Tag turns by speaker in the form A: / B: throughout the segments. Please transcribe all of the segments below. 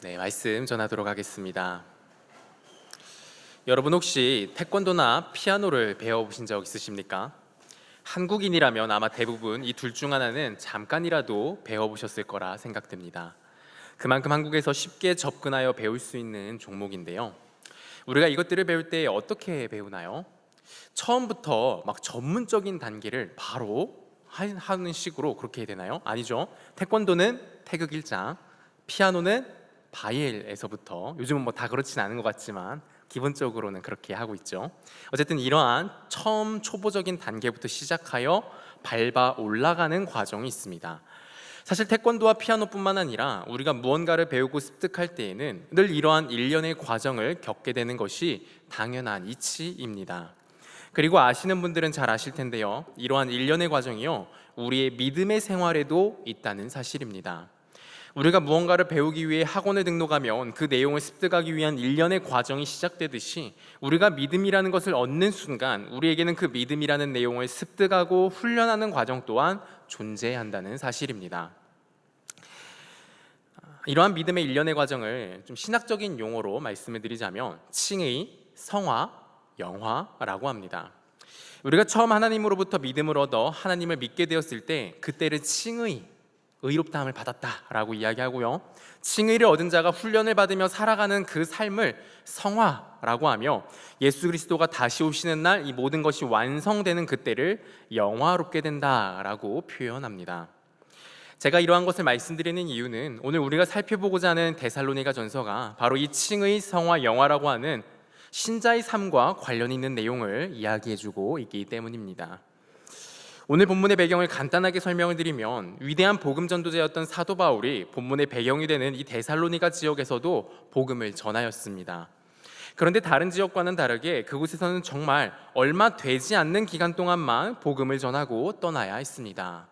A: 네, 말씀 전하도록 하겠습니다. 여러분 혹시 태권도나 피아노를 배워보신 적 있으십니까? 한국인이라면 아마 대부분 이 둘 중 하나는 잠깐이라도 배워보셨을 거라 생각됩니다. 그만큼 한국에서 쉽게 접근하여 배울 수 있는 종목인데요. 우리가 이것들을 배울 때 어떻게 배우나요? 처음부터 막 전문적인 단계를 바로 하는 식으로 그렇게 해야 되나요? 아니죠. 태권도는 태극 1장, 피아노는 바이엘에서부터, 요즘은 뭐 다 그렇진 않은 것 같지만 기본적으로는 그렇게 하고 있죠. 어쨌든 이러한 처음 초보적인 단계부터 시작하여 밟아 올라가는 과정이 있습니다. 사실 태권도와 피아노뿐만 아니라 우리가 무언가를 배우고 습득할 때에는 늘 이러한 일련의 과정을 겪게 되는 것이 당연한 이치입니다. 그리고 아시는 분들은 잘 아실 텐데요, 이러한 일련의 과정이요, 우리의 믿음의 생활에도 있다는 사실입니다. 우리가 무언가를 배우기 위해 학원을 등록하면 그 내용을 습득하기 위한 일련의 과정이 시작되듯이, 우리가 믿음이라는 것을 얻는 순간 우리에게는 그 믿음이라는 내용을 습득하고 훈련하는 과정 또한 존재한다는 사실입니다. 이러한 믿음의 일련의 과정을 좀 신학적인 용어로 말씀을 드리자면 칭의, 성화, 영화라고 합니다. 우리가 처음 하나님으로부터 믿음을 얻어 하나님을 믿게 되었을 때 그때를 칭의, 의롭다함을 받았다라고 이야기하고요, 칭의를 얻은 자가 훈련을 받으며 살아가는 그 삶을 성화라고 하며, 예수 그리스도가 다시 오시는 날 이 모든 것이 완성되는 그때를 영화롭게 된다라고 표현합니다. 제가 이러한 것을 말씀드리는 이유는 오늘 우리가 살펴보고자 하는 데살로니가 전서가 바로 이 칭의, 성화, 영화라고 하는 신자의 삶과 관련 있는 내용을 이야기해주고 있기 때문입니다. 오늘 본문의 배경을 간단하게 설명을 드리면, 위대한 복음 전도자였던 사도 바울이 본문의 배경이 되는 이 데살로니가 지역에서도 복음을 전하였습니다. 그런데 다른 지역과는 다르게 그곳에서는 정말 얼마 되지 않는 기간 동안만 복음을 전하고 떠나야 했습니다.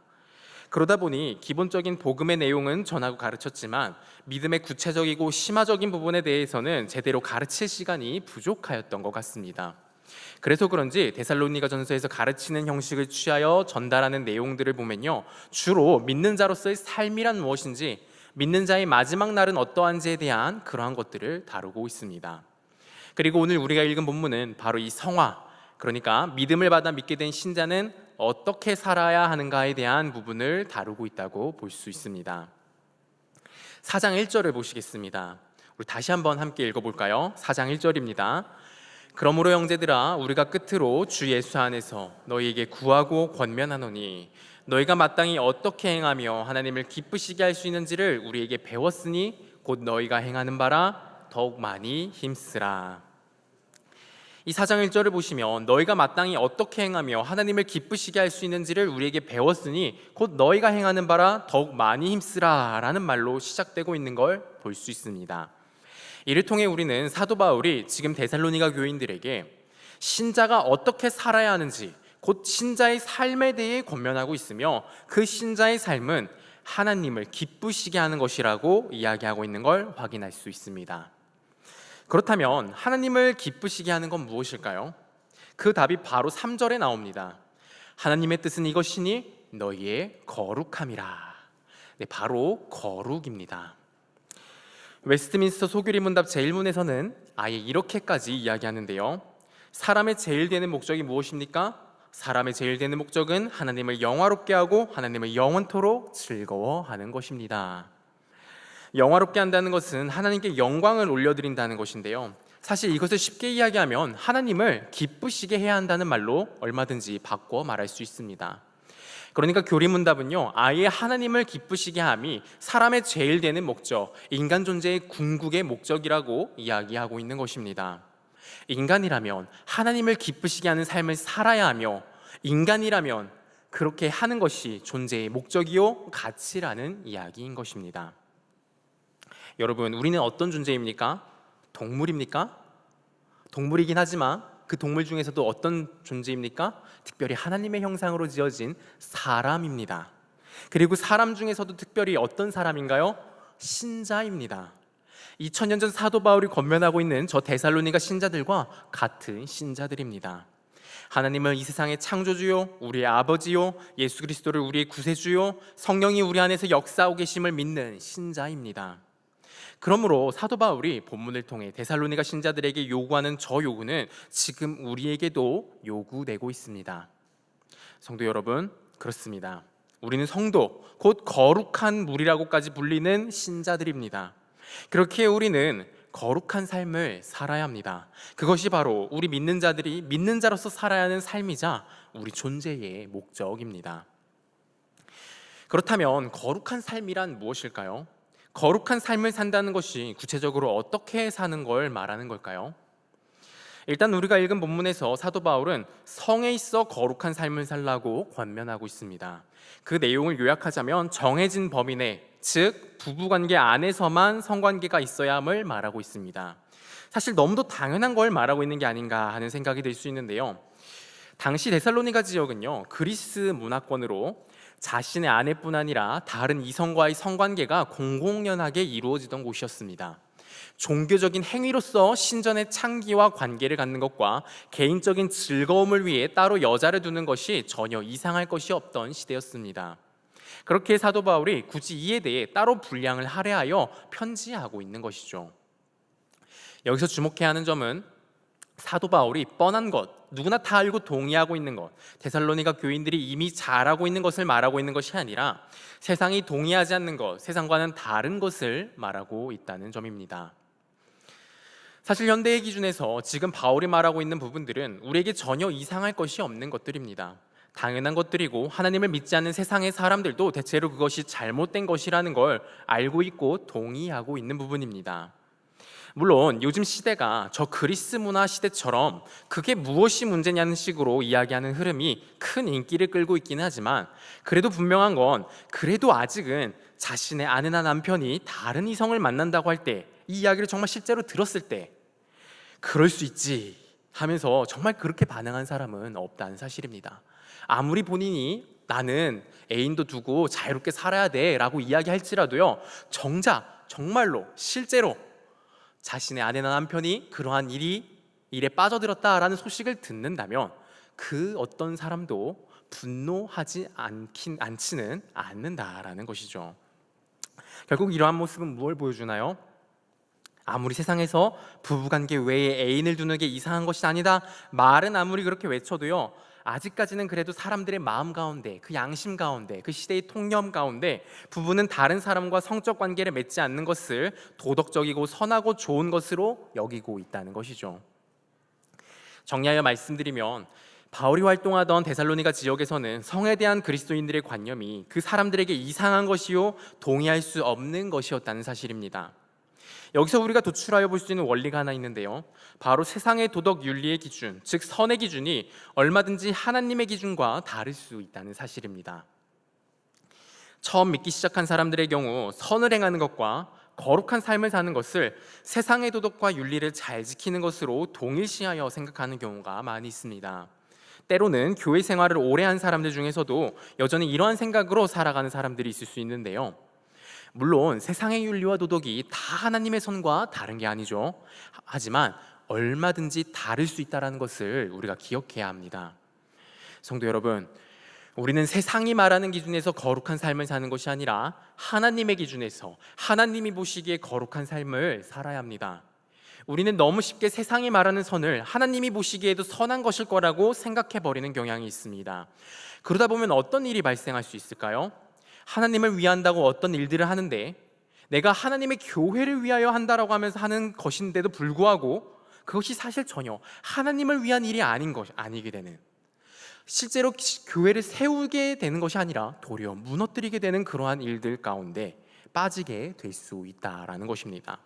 A: 그러다 보니 기본적인 복음의 내용은 전하고 가르쳤지만 믿음의 구체적이고 심화적인 부분에 대해서는 제대로 가르칠 시간이 부족하였던 것 같습니다. 그래서 그런지 데살로니가 전서에서 가르치는 형식을 취하여 전달하는 내용들을 보면요, 주로 믿는 자로서의 삶이란 무엇인지, 믿는 자의 마지막 날은 어떠한지에 대한 그러한 것들을 다루고 있습니다. 그리고 오늘 우리가 읽은 본문은 바로 이 성화, 그러니까 믿음을 받아 믿게 된 신자는 어떻게 살아야 하는가에 대한 부분을 다루고 있다고 볼 수 있습니다. 4장 1절을 보시겠습니다. 우리 다시 한번 함께 읽어볼까요? 4장 1절입니다. 그러므로 형제들아, 우리가 끝으로 주 예수 안에서 너희에게 구하고 권면하노니, 너희가 마땅히 어떻게 행하며 하나님을 기쁘시게 할 수 있는지를 우리에게 배웠으니 곧 너희가 행하는 바라 더욱 많이 힘쓰라. 이 4장 1절을 보시면 너희가 마땅히 어떻게 행하며 하나님을 기쁘시게 할 수 있는지를 우리에게 배웠으니 곧 너희가 행하는 바라 더욱 많이 힘쓰라 라는 말로 시작되고 있는 걸 볼 수 있습니다. 이를 통해 우리는 사도 바울이 지금 데살로니가 교인들에게 신자가 어떻게 살아야 하는지, 곧 신자의 삶에 대해 권면하고 있으며, 그 신자의 삶은 하나님을 기쁘시게 하는 것이라고 이야기하고 있는 걸 확인할 수 있습니다. 그렇다면 하나님을 기쁘시게 하는 건 무엇일까요? 그 답이 바로 3절에 나옵니다. 하나님의 뜻은 이것이니 너희의 거룩함이라. 네, 바로 거룩입니다. 웨스트민스터 소규리 문답 제1문에서는 아예 이렇게까지 이야기하는데요, 사람의 제일 되는 목적이 무엇입니까? 사람의 제일 되는 목적은 하나님을 영화롭게 하고 하나님을 영원토록 즐거워하는 것입니다. 영화롭게 한다는 것은 하나님께 영광을 올려드린다는 것인데요, 사실 이것을 쉽게 이야기하면 하나님을 기쁘시게 해야 한다는 말로 얼마든지 바꿔 말할 수 있습니다. 그러니까 교리문답은요, 아예 하나님을 기쁘시게 함이 사람의 제일 되는 목적, 인간 존재의 궁극의 목적이라고 이야기하고 있는 것입니다. 인간이라면 하나님을 기쁘시게 하는 삶을 살아야 하며, 인간이라면 그렇게 하는 것이 존재의 목적이요 가치라는 이야기인 것입니다. 여러분, 우리는 어떤 존재입니까? 동물입니까? 동물이긴 하지만 그 동물 중에서도 어떤 존재입니까? 특별히 하나님의 형상으로 지어진 사람입니다. 그리고 사람 중에서도 특별히 어떤 사람인가요? 신자입니다. 2000년 전 사도 바울이 권면하고 있는 저 데살로니가 신자들과 같은 신자들입니다. 하나님은 이 세상의 창조주요, 우리의 아버지요, 예수 그리스도를 우리의 구세주요, 성령이 우리 안에서 역사하고 계심을 믿는 신자입니다. 그러므로 사도 바울이 본문을 통해 데살로니가 신자들에게 요구하는 저 요구는 지금 우리에게도 요구되고 있습니다. 성도 여러분, 그렇습니다. 우리는 성도, 곧 거룩한 무리라고까지 불리는 신자들입니다. 그렇게 우리는 거룩한 삶을 살아야 합니다. 그것이 바로 우리 믿는 자들이 믿는 자로서 살아야 하는 삶이자 우리 존재의 목적입니다. 그렇다면 거룩한 삶이란 무엇일까요? 거룩한 삶을 산다는 것이 구체적으로 어떻게 사는 걸 말하는 걸까요? 일단 우리가 읽은 본문에서 사도 바울은 성에 있어 거룩한 삶을 살라고 권면하고 있습니다. 그 내용을 요약하자면 정해진 범위 내, 즉 부부관계 안에서만 성관계가 있어야 함을 말하고 있습니다. 사실 너무도 당연한 걸 말하고 있는 게 아닌가 하는 생각이 들 수 있는데요. 당시 데살로니가 지역은요, 그리스 문화권으로 자신의 아내뿐 아니라 다른 이성과의 성관계가 공공연하게 이루어지던 곳이었습니다. 종교적인 행위로서 신전의 창기와 관계를 갖는 것과 개인적인 즐거움을 위해 따로 여자를 두는 것이 전혀 이상할 것이 없던 시대였습니다. 그렇게 사도 바울이 굳이 이에 대해 따로 분량을 할애하여 편지하고 있는 것이죠. 여기서 주목해야 하는 점은 사도 바울이 뻔한 것, 누구나 다 알고 동의하고 있는 것, 데살로니가 교인들이 이미 잘 알고 있는 것을 말하고 있는 것이 아니라 세상이 동의하지 않는 것, 세상과는 다른 것을 말하고 있다는 점입니다. 사실 현대의 기준에서 지금 바울이 말하고 있는 부분들은 우리에게 전혀 이상할 것이 없는 것들입니다. 당연한 것들이고 하나님을 믿지 않는 세상의 사람들도 대체로 그것이 잘못된 것이라는 걸 알고 있고 동의하고 있는 부분입니다. 물론 요즘 시대가 저 그리스 문화 시대처럼 그게 무엇이 문제냐는 식으로 이야기하는 흐름이 큰 인기를 끌고 있기는 하지만 그래도 분명한 건 그래도 아직은 자신의 아내나 남편이 다른 이성을 만난다고 할 때 이 이야기를 정말 실제로 들었을 때 그럴 수 있지 하면서 정말 그렇게 반응한 사람은 없다는 사실입니다. 아무리 본인이 나는 애인도 두고 자유롭게 살아야 돼 라고 이야기할지라도요, 정작 정말로 실제로 자신의 아내나 남편이 그러한 일에 빠져들었다라는 소식을 듣는다면 그 어떤 사람도 분노하지 않지는 않는다라는 것이죠. 결국 이러한 모습은 무엇을 보여주나요? 아무리 세상에서 부부관계 외에 애인을 두는 게 이상한 것이 아니다 말은 아무리 그렇게 외쳐도요, 아직까지는 그래도 사람들의 마음 가운데, 그 양심 가운데, 그 시대의 통념 가운데 부부는 다른 사람과 성적 관계를 맺지 않는 것을 도덕적이고 선하고 좋은 것으로 여기고 있다는 것이죠. 정리하여 말씀드리면 바울이 활동하던 데살로니가 지역에서는 성에 대한 그리스도인들의 관념이 그 사람들에게 이상한 것이요 동의할 수 없는 것이었다는 사실입니다. 여기서 우리가 도출하여 볼 수 있는 원리가 하나 있는데요, 바로 세상의 도덕 윤리의 기준, 즉 선의 기준이 얼마든지 하나님의 기준과 다를 수 있다는 사실입니다. 처음 믿기 시작한 사람들의 경우 선을 행하는 것과 거룩한 삶을 사는 것을 세상의 도덕과 윤리를 잘 지키는 것으로 동일시하여 생각하는 경우가 많이 있습니다. 때로는 교회 생활을 오래 한 사람들 중에서도 여전히 이러한 생각으로 살아가는 사람들이 있을 수 있는데요, 물론 세상의 윤리와 도덕이 다 하나님의 선과 다른 게 아니죠. 하지만 얼마든지 다를 수 있다는 것을 우리가 기억해야 합니다. 성도 여러분, 우리는 세상이 말하는 기준에서 거룩한 삶을 사는 것이 아니라 하나님의 기준에서 하나님이 보시기에 거룩한 삶을 살아야 합니다. 우리는 너무 쉽게 세상이 말하는 선을 하나님이 보시기에도 선한 것일 거라고 생각해버리는 경향이 있습니다. 그러다 보면 어떤 일이 발생할 수 있을까요? 하나님을 위한다고 어떤 일들을 하는데 내가 하나님의 교회를 위하여 한다라고 하면서 하는 것인데도 불구하고 그것이 사실 전혀 하나님을 위한 일이 아니게 되는, 실제로 교회를 세우게 되는 것이 아니라 도리어 무너뜨리게 되는 그러한 일들 가운데 빠지게 될 수 있다라는 것입니다.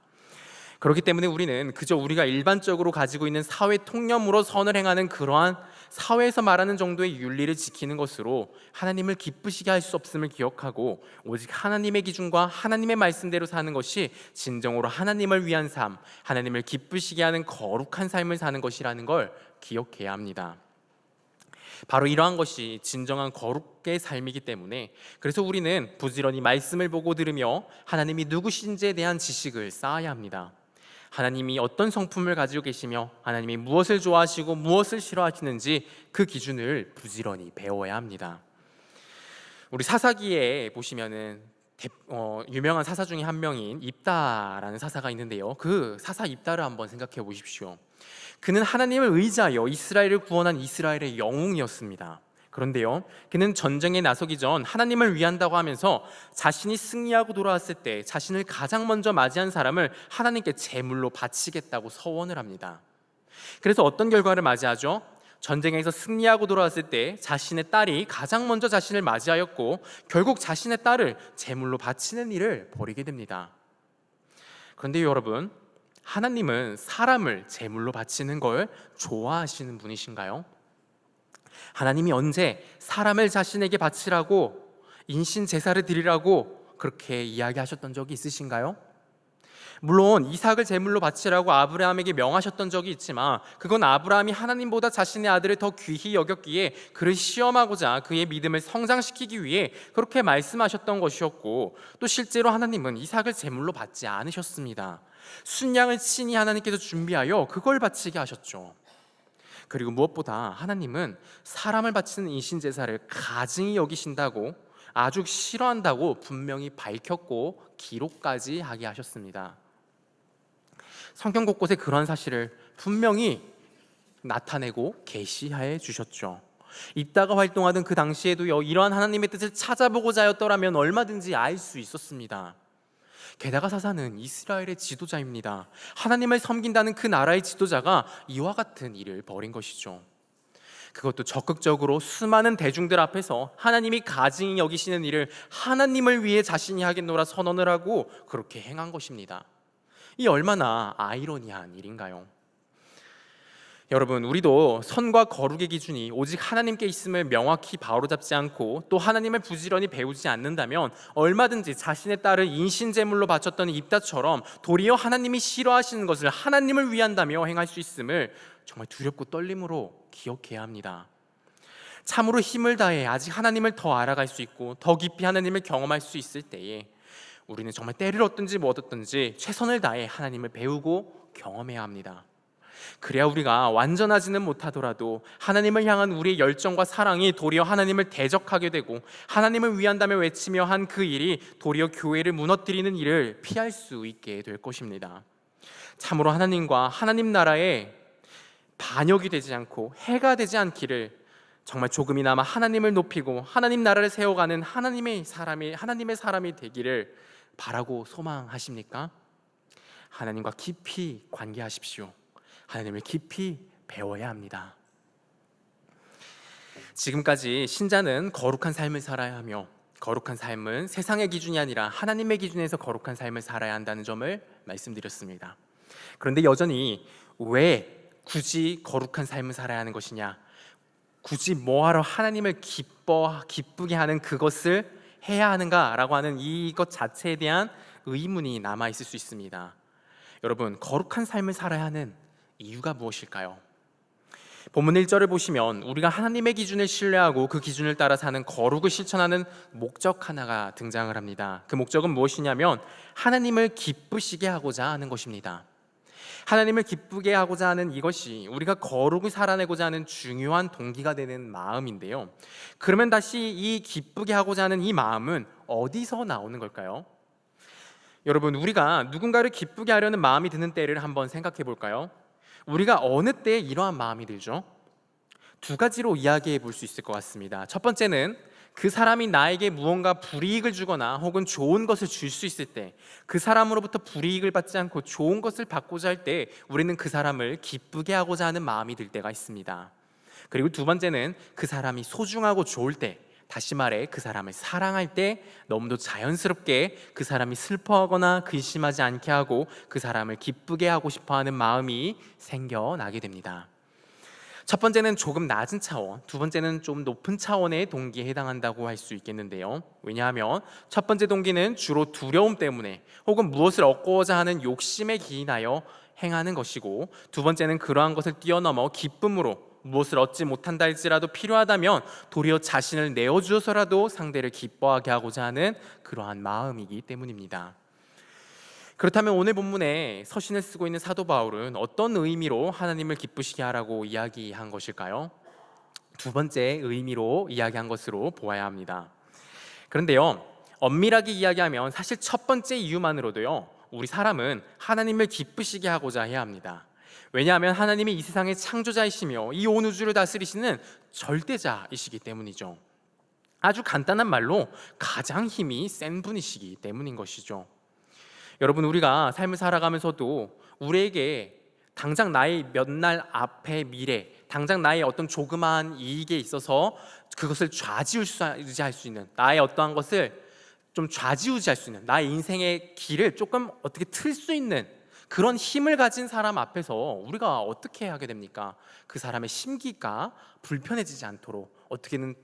A: 그렇기 때문에 우리는 그저 우리가 일반적으로 가지고 있는 사회 통념으로 선을 행하는 그러한 사회에서 말하는 정도의 윤리를 지키는 것으로 하나님을 기쁘시게 할 수 없음을 기억하고 오직 하나님의 기준과 하나님의 말씀대로 사는 것이 진정으로 하나님을 위한 삶, 하나님을 기쁘시게 하는 거룩한 삶을 사는 것이라는 걸 기억해야 합니다. 바로 이러한 것이 진정한 거룩의 삶이기 때문에 그래서 우리는 부지런히 말씀을 보고 들으며 하나님이 누구신지에 대한 지식을 쌓아야 합니다. 하나님이 어떤 성품을 가지고 계시며 하나님이 무엇을 좋아하시고 무엇을 싫어하시는지 그 기준을 부지런히 배워야 합니다. 우리 사사기에 보시면은 유명한 사사 중에 한 명인 입다라는 사사가 있는데요. 그 사사 입다를 한번 생각해 보십시오. 그는 하나님을 의지하여 이스라엘을 구원한 이스라엘의 영웅이었습니다. 그런데요, 그는 전쟁에 나서기 전 하나님을 위한다고 하면서 자신이 승리하고 돌아왔을 때 자신을 가장 먼저 맞이한 사람을 하나님께 제물로 바치겠다고 서원을 합니다. 그래서 어떤 결과를 맞이하죠? 전쟁에서 승리하고 돌아왔을 때 자신의 딸이 가장 먼저 자신을 맞이하였고, 결국 자신의 딸을 제물로 바치는 일을 벌이게 됩니다. 그런데 여러분, 하나님은 사람을 제물로 바치는 걸 좋아하시는 분이신가요? 하나님이 언제 사람을 자신에게 바치라고, 인신 제사를 드리라고 그렇게 이야기하셨던 적이 있으신가요? 물론 이삭을 제물로 바치라고 아브라함에게 명하셨던 적이 있지만, 그건 아브라함이 하나님보다 자신의 아들을 더 귀히 여겼기에 그를 시험하고자 그의 믿음을 성장시키기 위해 그렇게 말씀하셨던 것이었고, 또 실제로 하나님은 이삭을 제물로 받지 않으셨습니다. 순양을 친히 하나님께서 준비하여 그걸 바치게 하셨죠. 그리고 무엇보다 하나님은 사람을 바치는 인신제사를 가증히 여기신다고, 아주 싫어한다고 분명히 밝혔고 기록까지 하게 하셨습니다. 성경 곳곳에 그런 사실을 분명히 나타내고 계시해 주셨죠. 입다가 활동하던 그 당시에도요, 이러한 하나님의 뜻을 찾아보고자 하였더라면 얼마든지 알 수 있었습니다. 게다가 사사는 이스라엘의 지도자입니다. 하나님을 섬긴다는 그 나라의 지도자가 이와 같은 일을 벌인 것이죠. 그것도 적극적으로 수많은 대중들 앞에서 하나님이 가증히 여기시는 일을 하나님을 위해 자신이 하겠노라 선언을 하고 그렇게 행한 것입니다. 이 얼마나 아이러니한 일인가요? 여러분, 우리도 선과 거룩의 기준이 오직 하나님께 있음을 명확히 바로잡지 않고 또 하나님을 부지런히 배우지 않는다면 얼마든지 자신의 딸을 인신제물로 바쳤던 입다처럼 도리어 하나님이 싫어하시는 것을 하나님을 위한다며 행할 수 있음을 정말 두렵고 떨림으로 기억해야 합니다. 참으로 힘을 다해 아직 하나님을 더 알아갈 수 있고 더 깊이 하나님을 경험할 수 있을 때에 우리는 정말 때를 얻든지 뭐 얻든지 최선을 다해 하나님을 배우고 경험해야 합니다. 그래야 우리가 완전하지는 못하더라도 하나님을 향한 우리의 열정과 사랑이 도리어 하나님을 대적하게 되고, 하나님을 위한다며 외치며 한 그 일이 도리어 교회를 무너뜨리는 일을 피할 수 있게 될 것입니다. 참으로 하나님과 하나님 나라에 반역이 되지 않고 해가 되지 않기를, 정말 조금이나마 하나님을 높이고 하나님 나라를 세워가는 하나님의 사람이 되기를 바라고 소망하십니까? 하나님과 깊이 관계하십시오. 하나님을 깊이 배워야 합니다. 지금까지 신자는 거룩한 삶을 살아야 하며, 거룩한 삶은 세상의 기준이 아니라 하나님의 기준에서 거룩한 삶을 살아야 한다는 점을 말씀드렸습니다. 그런데 여전히 왜 굳이 거룩한 삶을 살아야 하는 것이냐, 굳이 뭐하러 하나님을 기쁘게 하는 그것을 해야 하는가라고 하는 이것 자체에 대한 의문이 남아있을 수 있습니다. 여러분, 거룩한 삶을 살아야 하는 이유가 무엇일까요? 본문 1절을 보시면 우리가 하나님의 기준을 신뢰하고 그 기준을 따라 사는 거룩을 실천하는 목적 하나가 등장을 합니다. 그 목적은 무엇이냐면 하나님을 기쁘시게 하고자 하는 것입니다. 하나님을 기쁘게 하고자 하는 이것이 우리가 거룩을 살아내고자 하는 중요한 동기가 되는 마음인데요. 그러면 다시 이 기쁘게 하고자 하는 이 마음은 어디서 나오는 걸까요? 여러분, 우리가 누군가를 기쁘게 하려는 마음이 드는 때를 한번 생각해 볼까요? 우리가 어느 때에 이러한 마음이 들죠? 두 가지로 이야기해 볼 수 있을 것 같습니다. 첫 번째는 그 사람이 나에게 무언가 불이익을 주거나 혹은 좋은 것을 줄 수 있을 때, 그 사람으로부터 불이익을 받지 않고 좋은 것을 받고자 할 때 우리는 그 사람을 기쁘게 하고자 하는 마음이 들 때가 있습니다. 그리고 두 번째는 그 사람이 소중하고 좋을 때, 다시 말해 그 사람을 사랑할 때 너무도 자연스럽게 그 사람이 슬퍼하거나 근심하지 않게 하고 그 사람을 기쁘게 하고 싶어하는 마음이 생겨나게 됩니다. 첫 번째는 조금 낮은 차원, 두 번째는 좀 높은 차원의 동기에 해당한다고 할 수 있겠는데요. 왜냐하면 첫 번째 동기는 주로 두려움 때문에 혹은 무엇을 얻고자 하는 욕심에 기인하여 행하는 것이고, 두 번째는 그러한 것을 뛰어넘어 기쁨으로 무엇을 얻지 못한다 할지라도 필요하다면 도리어 자신을 내어주어서라도 상대를 기뻐하게 하고자 하는 그러한 마음이기 때문입니다. 그렇다면 오늘 본문에 서신을 쓰고 있는 사도 바울은 어떤 의미로 하나님을 기쁘시게 하라고 이야기한 것일까요? 두 번째 의미로 이야기한 것으로 보아야 합니다. 그런데요, 엄밀하게 이야기하면 사실 첫 번째 이유만으로도요, 우리 사람은 하나님을 기쁘시게 하고자 해야 합니다. 왜냐하면 하나님이 이 세상의 창조자이시며 이 온 우주를 다스리시는 절대자이시기 때문이죠. 아주 간단한 말로 가장 힘이 센 분이시기 때문인 것이죠. 여러분, 우리가 삶을 살아가면서도 우리에게 당장 나의 몇 날 앞의 미래, 당장 나의 어떤 조그마한 이익에 있어서 그것을 좌지우지할 수 있는, 나의 어떠한 것을 좀 좌지우지할 수 있는, 나의 인생의 길을 조금 어떻게 틀 수 있는 그런 힘을 가진 사람 앞에서 우리가 어떻게 하게 됩니까? 그 사람의 심기가 불편해지지 않도록 어떻게든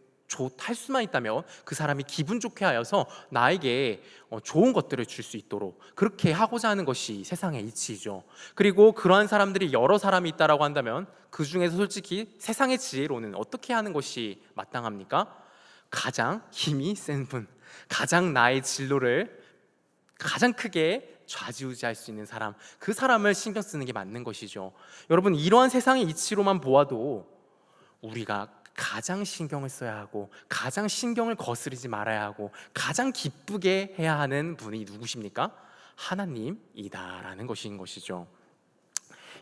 A: 할 수만 있다면 그 사람이 기분 좋게 하여서 나에게 좋은 것들을 줄 수 있도록 그렇게 하고자 하는 것이 세상의 이치이죠. 그리고 그러한 사람들이 여러 사람이 있다라고 한다면 그 중에서 솔직히 세상의 지혜로는 어떻게 하는 것이 마땅합니까? 가장 힘이 센 분, 가장 나의 진로를 가장 크게 좌지우지할 수 있는 사람, 그 사람을 신경 쓰는 게 맞는 것이죠. 여러분, 이러한 세상의 이치로만 보아도 우리가 가장 신경을 써야 하고 가장 신경을 거스르지 말아야 하고 가장 기쁘게 해야 하는 분이 누구십니까? 하나님이다라는 것인 것이죠.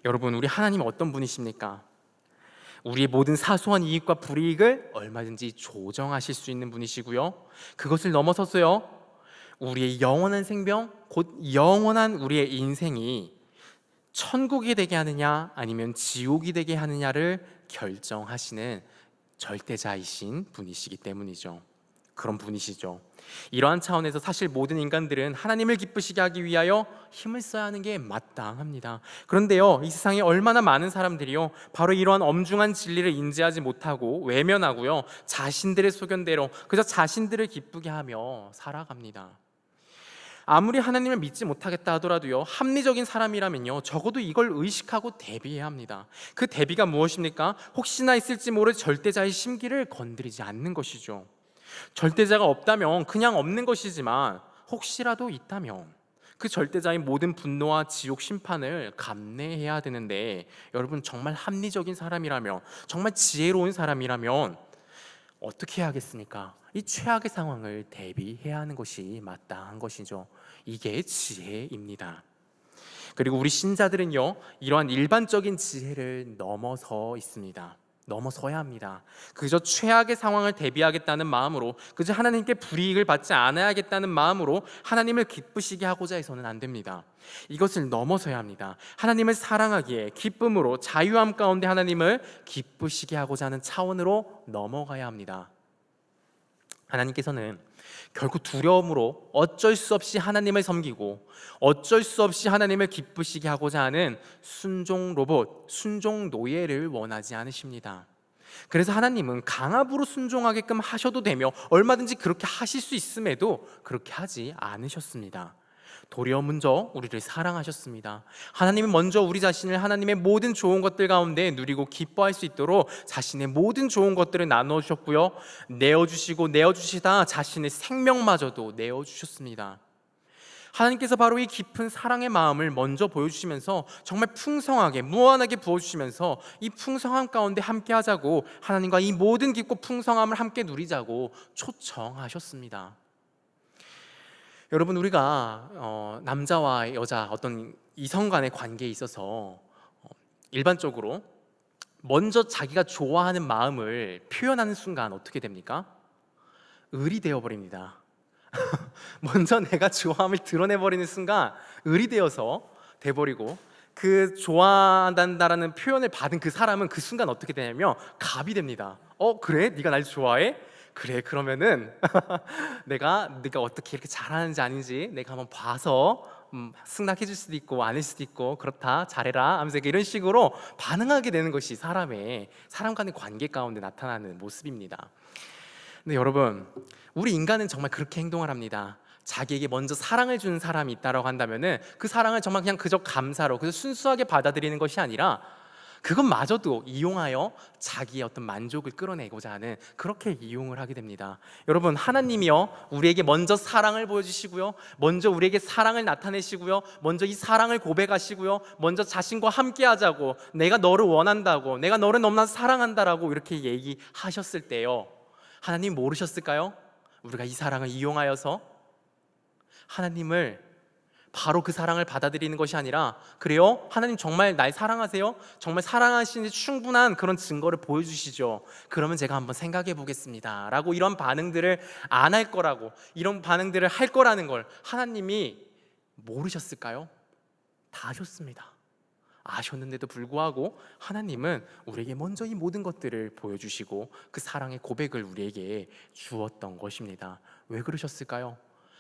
A: 여러분, 우리 하나님 어떤 분이십니까? 우리의 모든 사소한 이익과 불이익을 얼마든지 조정하실 수 있는 분이시고요, 그것을 넘어서서요, 우리의 영원한 생명, 곧 영원한 우리의 인생이 천국이 되게 하느냐 아니면 지옥이 되게 하느냐를 결정하시는 절대자이신 분이시기 때문이죠. 그런 분이시죠. 이러한 차원에서 사실 모든 인간들은 하나님을 기쁘시게 하기 위하여 힘을 써야 하는 게 마땅합니다. 그런데요, 이 세상에 얼마나 많은 사람들이요, 바로 이러한 엄중한 진리를 인지하지 못하고 외면하고요, 자신들의 소견대로 그저 자신들을 기쁘게 하며 살아갑니다. 아무리 하나님을 믿지 못하겠다 하더라도요, 합리적인 사람이라면요, 적어도 이걸 의식하고 대비해야 합니다. 그 대비가 무엇입니까? 혹시나 있을지 모를 절대자의 심기를 건드리지 않는 것이죠. 절대자가 없다면 그냥 없는 것이지만 혹시라도 있다면 그 절대자의 모든 분노와 지옥 심판을 감내해야 되는데, 여러분, 정말 합리적인 사람이라면, 정말 지혜로운 사람이라면 어떻게 하겠습니까? 이 최악의 상황을 대비해야 하는 것이 마땅한 것이죠. 이게 지혜입니다. 그리고 우리 신자들은요, 이러한 일반적인 지혜를 넘어서 있습니다. 넘어서야 합니다. 그저 최악의 상황을 대비하겠다는 마음으로, 그저 하나님께 불이익을 받지 않아야겠다는 마음으로 하나님을 기쁘시게 하고자 해서는 안 됩니다. 이것을 넘어서야 합니다. 하나님을 사랑하기에 기쁨으로 자유함 가운데 하나님을 기쁘시게 하고자 하는 차원으로 넘어가야 합니다. 하나님께서는 결국 두려움으로 어쩔 수 없이 하나님을 섬기고 어쩔 수 없이 하나님을 기쁘시게 하고자 하는 순종 로봇, 순종 노예를 원하지 않으십니다. 그래서 하나님은 강압으로 순종하게끔 하셔도 되며 얼마든지 그렇게 하실 수 있음에도 그렇게 하지 않으셨습니다. 도리어 먼저 우리를 사랑하셨습니다. 하나님은 먼저 우리 자신을 하나님의 모든 좋은 것들 가운데 누리고 기뻐할 수 있도록 자신의 모든 좋은 것들을 나눠주셨고요, 내어주시고 내어주시다 자신의 생명마저도 내어주셨습니다. 하나님께서 바로 이 깊은 사랑의 마음을 먼저 보여주시면서 정말 풍성하게 무한하게 부어주시면서 이 풍성함 가운데 함께 하자고, 하나님과 이 모든 깊고 풍성함을 함께 누리자고 초청하셨습니다. 여러분, 우리가 남자와 여자 어떤 이성 간의 관계에 있어서 일반적으로 먼저 자기가 좋아하는 마음을 표현하는 순간 어떻게 됩니까? 을이 되어버립니다. 먼저 내가 좋아함을 드러내버리는 순간 을이 되어서 돼버리고, 그 좋아한다라는 표현을 받은 그 사람은 그 순간 어떻게 되냐면 갑이 됩니다. 그래? 네가 날 좋아해? 그래, 그러면은 네가 어떻게 이렇게 잘하는지 아닌지 내가 한번 봐서 승낙해 줄 수도 있고 아닐 수도 있고, 그렇다, 잘해라 하면서 이런 식으로 반응하게 되는 것이 사람 간의 관계 가운데 나타나는 모습입니다. 근데 여러분, 우리 인간은 정말 그렇게 행동을 합니다. 자기에게 먼저 사랑을 주는 사람이 있다고 한다면은 그 사랑을 정말 그냥 그저 감사로, 그저 순수하게 받아들이는 것이 아니라 그것마저도 이용하여 자기의 어떤 만족을 끌어내고자 하는, 그렇게 이용을 하게 됩니다. 여러분, 하나님이요, 우리에게 먼저 사랑을 보여주시고요, 먼저 우리에게 사랑을 나타내시고요, 먼저 이 사랑을 고백하시고요, 먼저 자신과 함께 하자고, 내가 너를 원한다고, 내가 너를 너무나 사랑한다라고 이렇게 얘기하셨을 때요, 하나님 모르셨을까요? 우리가 이 사랑을 이용하여서 하나님을 바로 그 사랑을 받아들이는 것이 아니라, 그래요? 하나님 정말 날 사랑하세요? 정말 사랑하시는지 충분한 그런 증거를 보여주시죠. 그러면 제가 한번 생각해 보겠습니다 라고 이런 반응들을 안 할 거라고, 이런 반응들을 할 거라는 걸 하나님이 모르셨을까요? 다 아셨습니다. 아셨는데도 불구하고 하나님은 우리에게 먼저 이 모든 것들을 보여주시고 그 사랑의 고백을 우리에게 주었던 것입니다. 왜 그러셨을까요?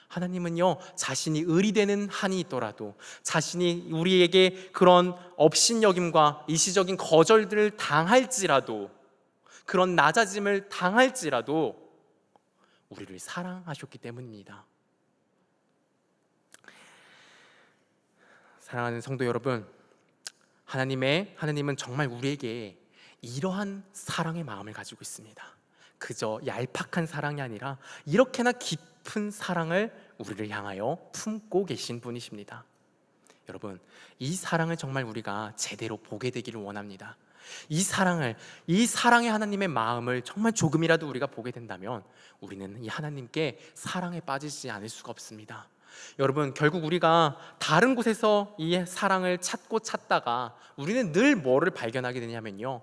A: 하나님은요, 자신이 의리되는 한이 있더라도, 자신이 우리에게 그런 업신여김과 일시적인 거절들을 당할지라도, 그런 낮아짐을 당할지라도 우리를 사랑하셨기 때문입니다. 사랑하는 성도 여러분, 하나님은 정말 우리에게 이러한 사랑의 마음을 가지고 있습니다. 그저 얄팍한 사랑이 아니라 이렇게나 깊은 사랑을 우리를 향하여 품고 계신 분이십니다. 여러분, 이 사랑을 정말 우리가 제대로 보게 되기를 원합니다. 이 사랑의 하나님의 마음을 정말 조금이라도 우리가 보게 된다면 우리는 이 하나님께 사랑에 빠지지 않을 수가 없습니다. 여러분, 결국 우리가 다른 곳에서 이 사랑을 찾다가 우리는 늘 뭐를 발견하게 되냐면요,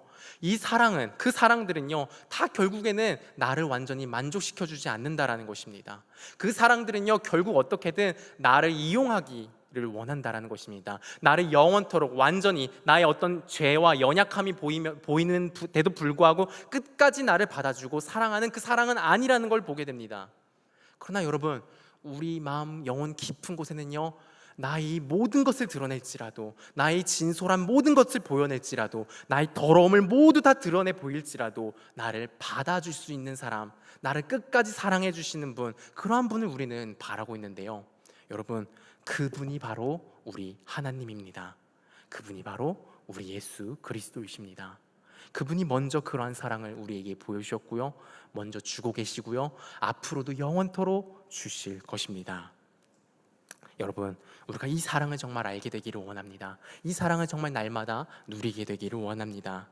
A: 그 사랑들은요 다 결국에는 나를 완전히 만족시켜주지 않는다라는 것입니다. 그 사랑들은요 결국 어떻게든 나를 이용하기를 원한다라는 것입니다. 나를 영원토록 완전히 나의 어떤 죄와 연약함이 보이는데도 불구하고 끝까지 나를 받아주고 사랑하는 그 사랑은 아니라는 걸 보게 됩니다. 그러나 여러분, 우리 마음 영혼 깊은 곳에는요, 나의 모든 것을 드러낼지라도, 나의 진솔한 모든 것을 보여낼지라도, 나의 더러움을 모두 다 드러내 보일지라도 나를 받아줄 수 있는 사람, 나를 끝까지 사랑해 주시는 분, 그러한 분을 우리는 바라고 있는데요, 여러분, 그분이 바로 우리 하나님입니다. 그분이 바로 우리 예수 그리스도이십니다. 그분이 먼저 그러한 사랑을 우리에게 보여주셨고요, 먼저 주고 계시고요, 앞으로도 영원토록 주실 것입니다. 여러분, 우리가 이 사랑을 정말 알게 되기를 원합니다. 이 사랑을 정말 날마다 누리게 되기를 원합니다.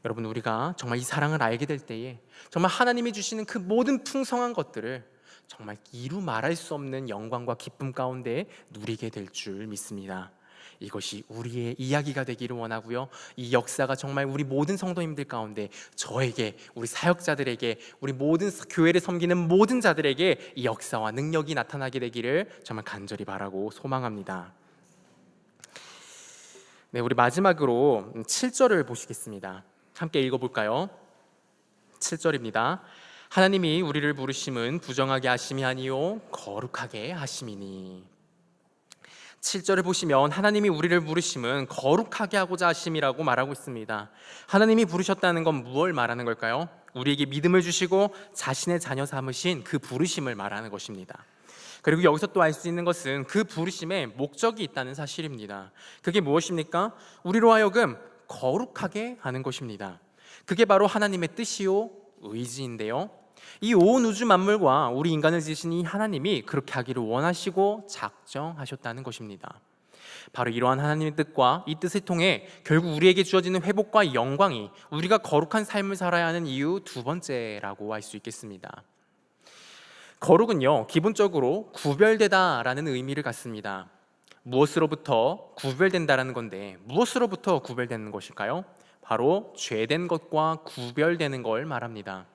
A: 여러분, 우리가 정말 이 사랑을 알게 될 때에 정말 하나님이 주시는 그 모든 풍성한 것들을 정말 이루 말할 수 없는 영광과 기쁨 가운데 누리게 될 줄 믿습니다. 이것이 우리의 이야기가 되기를 원하고요, 이 역사가 정말 우리 모든 성도님들 가운데, 저에게, 우리 사역자들에게, 우리 모든 교회를 섬기는 모든 자들에게 이 역사와 능력이 나타나게 되기를 정말 간절히 바라고 소망합니다. 네, 우리 마지막으로 7절을 보시겠습니다. 함께 읽어볼까요? 7절입니다. 하나님이 우리를 부르심은 부정하게 하심이 아니요 거룩하게 하심이니. 7절을 보시면 하나님이 우리를 부르심은 거룩하게 하고자 하심이라고 말하고 있습니다. 하나님이 부르셨다는 건 무엇을 말하는 걸까요? 우리에게 믿음을 주시고 자신의 자녀 삼으신 그 부르심을 말하는 것입니다. 그리고 여기서 또 알 수 있는 것은 그 부르심에 목적이 있다는 사실입니다. 그게 무엇입니까? 우리로 하여금 거룩하게 하는 것입니다. 그게 바로 하나님의 뜻이요 의지인데요, 이 온 우주 만물과 우리 인간을 지으신 이 하나님이 그렇게 하기를 원하시고 작정하셨다는 것입니다. 바로 이러한 하나님의 뜻과 이 뜻을 통해 결국 우리에게 주어지는 회복과 영광이 우리가 거룩한 삶을 살아야 하는 이유 두 번째라고 할 수 있겠습니다. 거룩은요, 기본적으로 구별되다라는 의미를 갖습니다. 무엇으로부터 구별된다라는 건데, 무엇으로부터 구별되는 것일까요? 바로 죄된 것과 구별되는 걸 말합니다.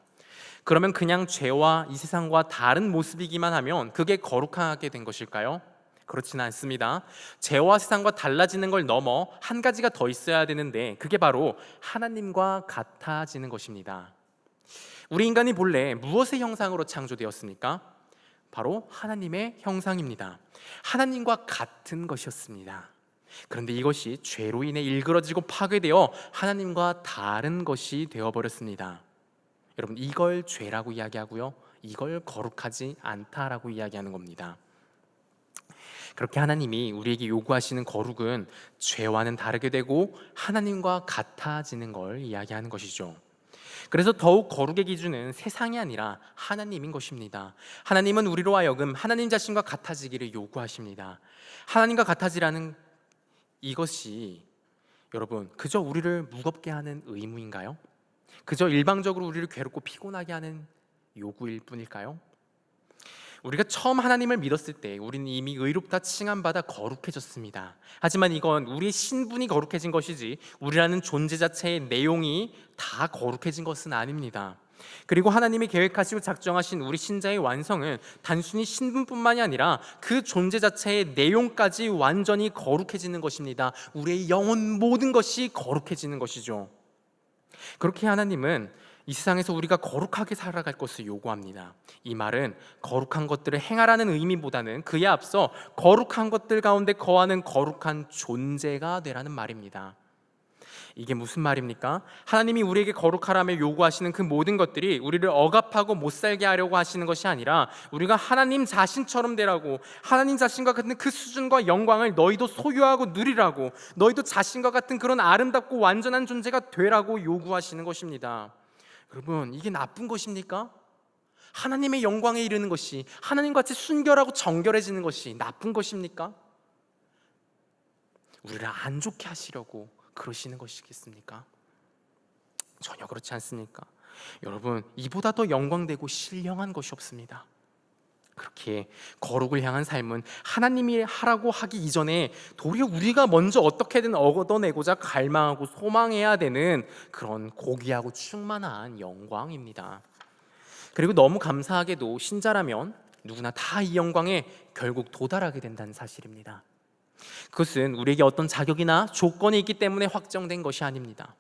A: 그러면 그냥 죄와 이 세상과 다른 모습이기만 하면 그게 거룩하게 된 것일까요? 그렇지는 않습니다. 죄와 세상과 달라지는 걸 넘어 한 가지가 더 있어야 되는데, 그게 바로 하나님과 같아지는 것입니다. 우리 인간이 본래 무엇의 형상으로 창조되었습니까? 바로 하나님의 형상입니다. 하나님과 같은 것이었습니다. 그런데 이것이 죄로 인해 일그러지고 파괴되어 하나님과 다른 것이 되어버렸습니다. 여러분, 이걸 죄라고 이야기하고요, 이걸 거룩하지 않다라고 이야기하는 겁니다. 그렇게 하나님이 우리에게 요구하시는 거룩은 죄와는 다르게 되고 하나님과 같아지는 걸 이야기하는 것이죠. 그래서 더욱 거룩의 기준은 세상이 아니라 하나님인 것입니다. 하나님은 우리로 하여금 하나님 자신과 같아지기를 요구하십니다. 하나님과 같아지라는 이것이 여러분, 그저 우리를 무겁게 하는 의무인가요? 그저 일방적으로 우리를 괴롭고 피곤하게 하는 요구일 뿐일까요? 우리가 처음 하나님을 믿었을 때 우리는 이미 의롭다 칭함받아 거룩해졌습니다. 하지만 이건 우리의 신분이 거룩해진 것이지 우리라는 존재 자체의 내용이 다 거룩해진 것은 아닙니다. 그리고 하나님이 계획하시고 작정하신 우리 신자의 완성은 단순히 신분뿐만이 아니라 그 존재 자체의 내용까지 완전히 거룩해지는 것입니다. 우리의 영혼 모든 것이 거룩해지는 것이죠. 그렇게 하나님은 이 세상에서 우리가 거룩하게 살아갈 것을 요구합니다. 이 말은 거룩한 것들을 행하라는 의미보다는 그에 앞서 거룩한 것들 가운데 거하는 거룩한 존재가 되라는 말입니다. 이게 무슨 말입니까? 하나님이 우리에게 거룩하라며 요구하시는 그 모든 것들이 우리를 억압하고 못 살게 하려고 하시는 것이 아니라 우리가 하나님 자신처럼 되라고, 하나님 자신과 같은 그 수준과 영광을 너희도 소유하고 누리라고, 너희도 자신과 같은 그런 아름답고 완전한 존재가 되라고 요구하시는 것입니다. 여러분, 이게 나쁜 것입니까? 하나님의 영광에 이르는 것이, 하나님같이 순결하고 정결해지는 것이 나쁜 것입니까? 우리를 안 좋게 하시려고 그러시는 것이겠습니까? 전혀 그렇지 않습니까? 여러분, 이보다 더 영광되고 신령한 것이 없습니다. 그렇게 거룩을 향한 삶은 하나님이 하라고 하기 이전에 도리어 우리가 먼저 어떻게든 얻어내고자 갈망하고 소망해야 되는 그런 고귀하고 충만한 영광입니다. 그리고 너무 감사하게도 신자라면 누구나 다 이 영광에 결국 도달하게 된다는 사실입니다. 그것은 우리에게 어떤 자격이나 조건이 있기 때문에 확정된 것이 아닙니다.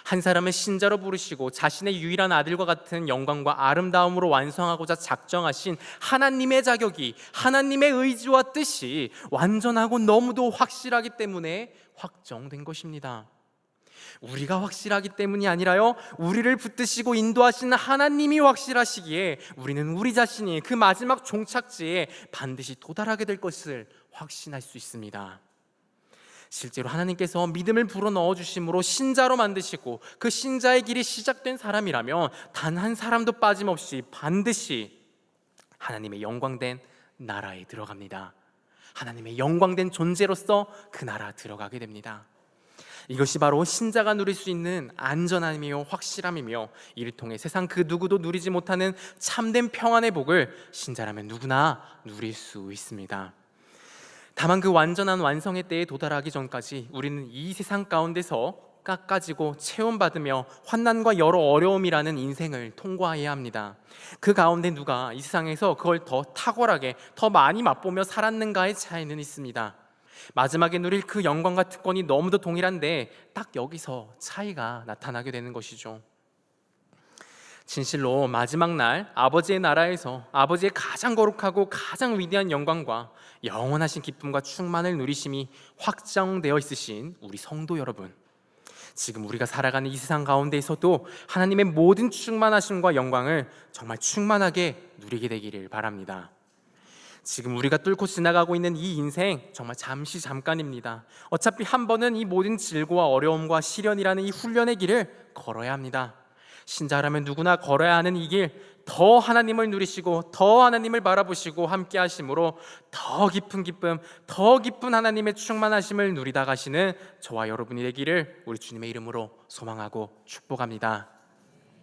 A: 한 사람을 신자로 부르시고 자신의 유일한 아들과 같은 영광과 아름다움으로 완성하고자 작정하신 하나님의 자격이, 하나님의 의지와 뜻이 완전하고 너무도 확실하기 때문에 확정된 것입니다. 우리가 확실하기 때문이 아니라요, 우리를 붙드시고 인도하시는 하나님이 확실하시기에 우리는 우리 자신이 그 마지막 종착지에 반드시 도달하게 될 것을 확신할 수 있습니다. 실제로 하나님께서 믿음을 불어넣어 주심으로 신자로 만드시고 그 신자의 길이 시작된 사람이라면 단 한 사람도 빠짐없이 반드시 하나님의 영광된 나라에 들어갑니다. 하나님의 영광된 존재로서 그 나라 들어가게 됩니다. 이것이 바로 신자가 누릴 수 있는 안전함이며 확실함이며, 이를 통해 세상 그 누구도 누리지 못하는 참된 평안의 복을 신자라면 누구나 누릴 수 있습니다. 다만 그 완전한 완성의 때에 도달하기 전까지 우리는 이 세상 가운데서 깎아지고 체험받으며 환난과 여러 어려움이라는 인생을 통과해야 합니다. 그 가운데 누가 이 세상에서 그걸 더 탁월하게, 더 많이 맛보며 살았는가의 차이는 있습니다. 마지막에 누릴 그 영광과 특권이 너무도 동일한데 딱 여기서 차이가 나타나게 되는 것이죠. 진실로 마지막 날 아버지의 나라에서 아버지의 가장 거룩하고 가장 위대한 영광과 영원하신 기쁨과 충만을 누리심이 확정되어 있으신 우리 성도 여러분, 지금 우리가 살아가는 이 세상 가운데에서도 하나님의 모든 충만하심과 영광을 정말 충만하게 누리게 되기를 바랍니다. 지금 우리가 뚫고 지나가고 있는 이 인생 정말 잠깐입니다. 어차피 한 번은 이 모든 질고와 어려움과 시련이라는 이 훈련의 길을 걸어야 합니다. 신자라면 누구나 걸어야 하는 이 길, 더 하나님을 누리시고 더 하나님을 바라보시고 함께 하심으로 더 깊은 기쁨, 더 깊은 하나님의 충만하심을 누리다 가시는 저와 여러분이 되기를 우리 주님의 이름으로 소망하고 축복합니다.